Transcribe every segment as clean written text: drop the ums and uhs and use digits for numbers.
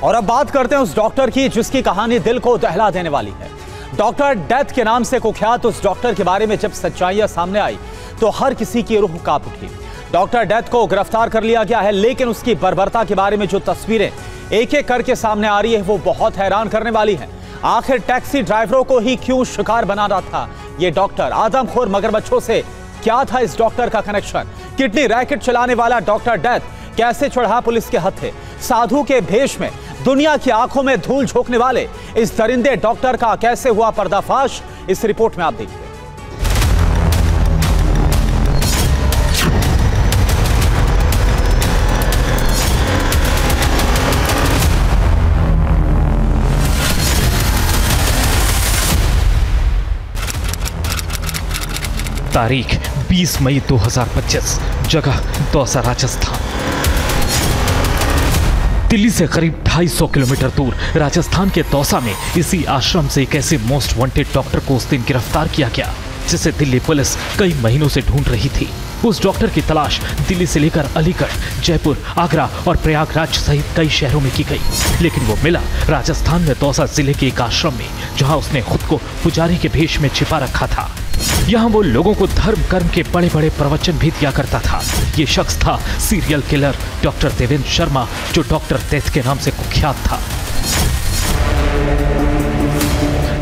और अब बात करते हैं उस डॉक्टर की जिसकी कहानी दिल को दहला देने वाली है। डॉक्टर डेथ के नाम से कुख्यात उस डॉक्टर के बारे में जब सच्चाइयां सामने आई तो हर किसी की रूह कांप उठी। डॉक्टर डेथ को गिरफ्तार कर लिया गया है, लेकिन उसकी बर्बरता के बारे में जो तस्वीरें एक एक करके सामने आ रही है वो बहुत हैरान करने वाली है। आखिर टैक्सी ड्राइवरों को ही क्यों शिकार बना रहा था ये डॉक्टर? आदमखोर मगरमच्छों से क्या था इस डॉक्टर का कनेक्शन? किडनी रैकेट चलाने वाला डॉक्टर डेथ कैसे चढ़ा पुलिस के हत्थे? साधु के भेष में दुनिया की आंखों में धूल झोंकने वाले इस दरिंदे डॉक्टर का कैसे हुआ पर्दाफाश? इस रिपोर्ट में आप देखिए। तारीख 20 मई 2025, जगह दौसा, राजस्थान। दिल्ली से करीब 250 किलोमीटर दूर राजस्थान के दौसा में इसी आश्रम से एक ऐसे मोस्ट वांटेड डॉक्टर को उस दिन गिरफ्तार किया गया जिसे दिल्ली पुलिस कई महीनों से ढूंढ रही थी। उस डॉक्टर की तलाश दिल्ली से लेकर अलीगढ़, जयपुर, आगरा और प्रयागराज सहित कई शहरों में की गई, लेकिन वो मिला राजस्थान में दौसा जिले के एक आश्रम में, जहां उसने खुद को पुजारी के भेष में छिपा रखा था। यहाँ वो लोगों को धर्म कर्म के बड़े बड़े प्रवचन भी दिया करता था। ये शख्स था serial killer doctor Devendra Sharma, जो डॉक्टर डेथ के नाम से कुख्यात था।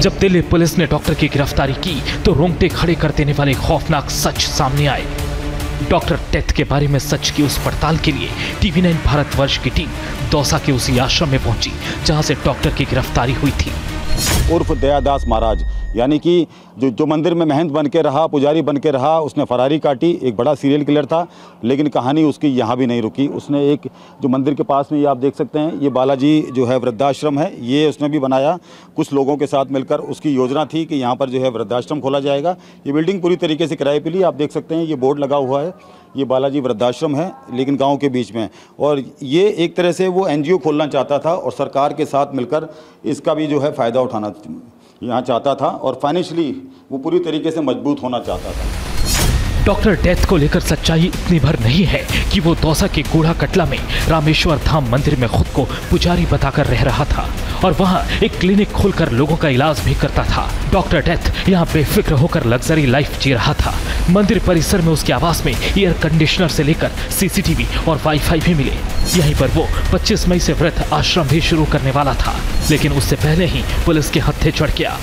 जब दिल्ली पुलिस ने डॉक्टर की गिरफ्तारी की तो रोंगटे खड़े कर देने वाले खौफनाक सच सामने आए। डॉक्टर डेथ के बारे में सच की उस पड़ताल के लिए TV9 भारतवर्ष की टीम दौसा के उसी आश्रम में पहुंची जहां से डॉक्टर की गिरफ्तारी हुई थी। उर्फ दयादास महाराज, यानी कि जो मंदिर में महंत बन के रहा, पुजारी बन के रहा, उसने फरारी काटी। एक बड़ा सीरियल किलर था, लेकिन कहानी उसकी यहाँ भी नहीं रुकी। उसने एक जो मंदिर के पास में ये आप देख सकते हैं, ये बालाजी जो है वृद्धाश्रम है, ये उसने भी बनाया कुछ लोगों के साथ मिलकर। उसकी योजना थी कि यहाँ पर जो है वृद्धाश्रम खोला जाएगा। ये बिल्डिंग पूरी तरीके से किराए पे ली। आप देख सकते हैं ये बोर्ड लगा हुआ है, ये बालाजी वृद्धाश्रम है, लेकिन गाँव के बीच में। और ये एक तरह से वो NGO खोलना चाहता था और सरकार के साथ मिलकर इसका भी जो है फ़ायदा उठाना यहाँ चाहता था, और फाइनेंशियली वो पूरी तरीके से मजबूत होना चाहता था। डॉक्टर डेथ को लेकर सच्चाई इतनी भर नहीं है कि वो दौसा के कूड़ा कटला में रामेश्वर धाम मंदिर में खुद को पुजारी बताकर रह रहा था और वहाँ एक क्लिनिक खोलकर लोगों का इलाज भी करता था। डॉक्टर डेथ यहाँ बेफिक्र होकर लग्जरी लाइफ जी रहा था। मंदिर परिसर में उसके आवास में एयर कंडीशनर से लेकर CCTV और वाईफाई भी मिले। यहीं पर वो 25 मई से व्रत आश्रम भी शुरू करने वाला था, लेकिन उससे पहले ही पुलिस के हत्थे चढ़ गया।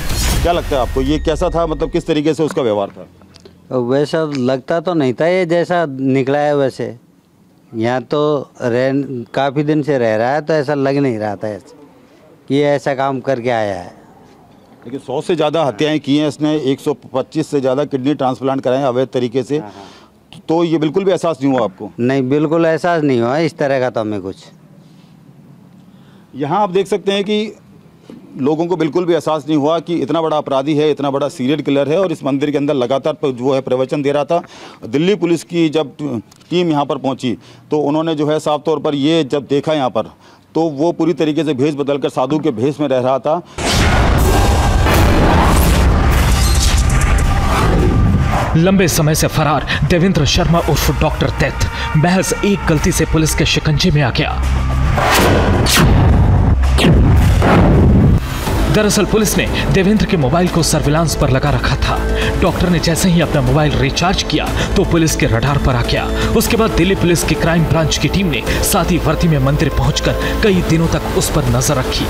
क्या लगता है आपको, ये कैसा था? मतलब किस तरीके से उसका व्यवहार था? वैसा लगता तो नहीं था ये जैसा निकला है वैसे। यहाँ तो काफ़ी दिन से रह रहा है तो ऐसा लग नहीं रहा था ऐसे कि ये ऐसा काम करके आया है। लेकिन 100 से ज़्यादा हत्याएं की हैं इसने, 125 से ज़्यादा किडनी ट्रांसप्लांट कराए अवैध तरीके से। तो ये बिल्कुल भी एहसास नहीं हुआ आपको? नहीं, बिल्कुल एहसास नहीं हुआ इस तरह का तो हमें कुछ। यहाँ आप देख सकते हैं कि लोगों को बिल्कुल भी एहसास नहीं हुआ कि इतना बड़ा अपराधी है, इतना बड़ा सीरियल किलर है और इस मंदिर के अंदर लगातार जो है प्रवचन दे रहा था। दिल्ली पुलिस की जब टीम यहाँ पर पहुँची तो उन्होंने जो है साफ तौर पर ये जब देखा यहाँ पर, तो वो पूरी तरीके से भेष बदलकर साधु के भेष में रह रहा था। लंबे समय से फरार देवेंद्र शर्मा उर्फ डॉक्टर डेथ महज एक गलती से पुलिस के शिकंजे में आ गया। दरअसल पुलिस ने देवेंद्र के मोबाइल को सर्विलांस पर लगा रखा था। डॉक्टर ने जैसे ही अपना मोबाइल रिचार्ज किया तो पुलिस के रडार पर आ गया। उसके बाद दिल्ली पुलिस की क्राइम ब्रांच की टीम ने सादी वर्दी में मंदिर पहुंचकर कई दिनों तक उस पर नजर रखी।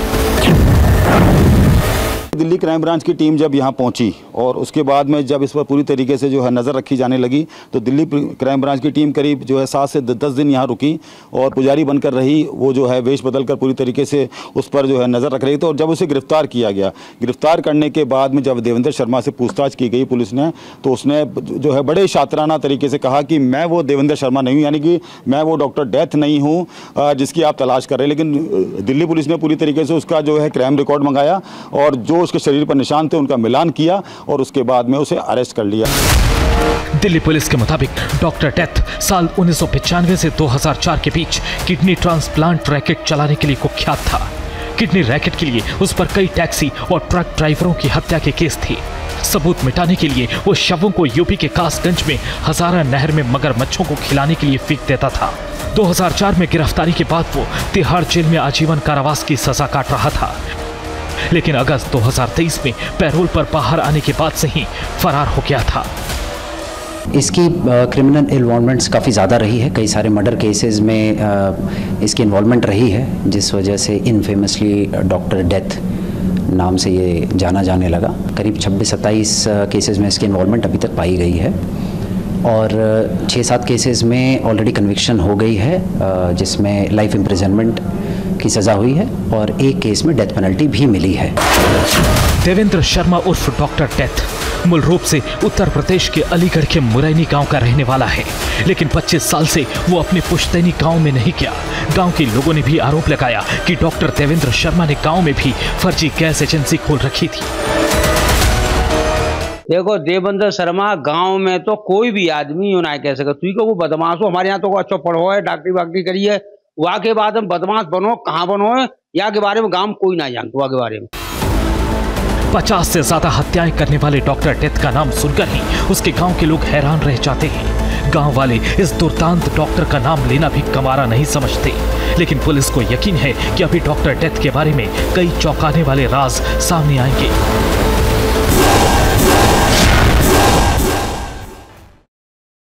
दिल्ली क्राइम ब्रांच की टीम जब यहाँ पहुँची और उसके बाद में जब इस पर पूरी तरीके से जो है नज़र रखी जाने लगी, तो दिल्ली क्राइम ब्रांच की टीम करीब जो है 7 से 10 दिन यहाँ रुकी और पुजारी बनकर रही। वो जो है वेश बदलकर पूरी तरीके से उस पर जो है नज़र रख रही थी। और जब उसे गिरफ्तार किया गया, गिरफ्तार करने के बाद में जब देवेंद्र शर्मा से पूछताछ की गई पुलिस ने, तो उसने जो है बड़े शातिराना तरीके से कहा कि मैं वो देवेंद्र शर्मा नहीं हूँ, यानी कि मैं वो डॉक्टर डेथ नहीं हूँ जिसकी आप तलाश कर रहे हैं। लेकिन दिल्ली पुलिस ने पूरी तरीके से उसका जो है क्राइम रिकॉर्ड मंगाया और जो उसके शरीर पर निशान थे उनका मिलान किया और उसके बाद में उसे अरेस्ट कर लिया। दिल्ली पुलिस के मुताबिक डॉक्टर डेथ साल 1995 से 2004 के बीच किडनी ट्रांसप्लांट रैकेट चलाने के लिए कुख्यात था। किडनी रैकेट के लिए उस पर कई टैक्सी और ट्रक ड्राइवरों की हत्या के केस थे। सबूत मिटाने के लिए वो शवों को यूपी के कासगंज में हजारा नहर में मगरमच्छों को खिलाने के लिए फेंक देता था। 2004 में गिरफ्तारी के बाद वो तिहाड़ जेल में आजीवन कारावास की सजा काट रहा था, लेकिन अगस्त 2023 में पैरोल पर बाहर आने के बाद से ही फरार हो गया था। इसकी क्रिमिनल इन्वॉल्वमेंट्स काफ़ी ज़्यादा रही है, कई सारे मर्डर केसेस में इसकी इन्वॉल्वमेंट रही है, जिस वजह से इनफेमसली डॉक्टर डेथ नाम से ये जाना जाने लगा। करीब 26-27 केसेस में इसकी इन्वॉल्वमेंट अभी तक पाई गई है और 6-7 केसेस में ऑलरेडी कन्विक्शन हो गई है, जिसमें लाइफ इम्प्रिजनमेंट की सज़ा हुई है और एक केस में डेथ पेनल्टी भी मिली है। देवेंद्र शर्मा उर्फ डॉक्टर डेथ मूल रूप से उत्तर प्रदेश के अलीगढ़ के मुरैनी गांव का रहने वाला है, लेकिन 25 साल से वो अपने पुश्तैनी गांव में नहीं गया। गांव के लोगों ने भी आरोप लगाया कि डॉक्टर देवेंद्र शर्मा ने गांव में भी फर्जी गैस एजेंसी खोल रखी थी। देखो, देवेंद्र शर्मा गांव में तो कोई भी आदमी ना कह सके तू को वो बदमाश हो। हमारे यहाँ तो अच्छा पढ़ो है, डॉक्टरी वाक्टरी करी है, वहाँ के बाद हम बदमाश बनो, कहाँ बनो है यहाँ के बारे में गांव में कोई ना जानता वहाँ के बारे में। 50 से ज्यादा हत्याएं करने वाले डॉक्टर डेथ का नाम सुनकर ही उसके गांव के लोग हैरान रह जाते हैं। गांव वाले इस दुर्दांत डॉक्टर का नाम लेना भी कमारा नहीं समझते, लेकिन पुलिस को यकीन है कि अभी डॉक्टर डेथ के बारे में कई चौंकाने वाले राज सामने आएंगे।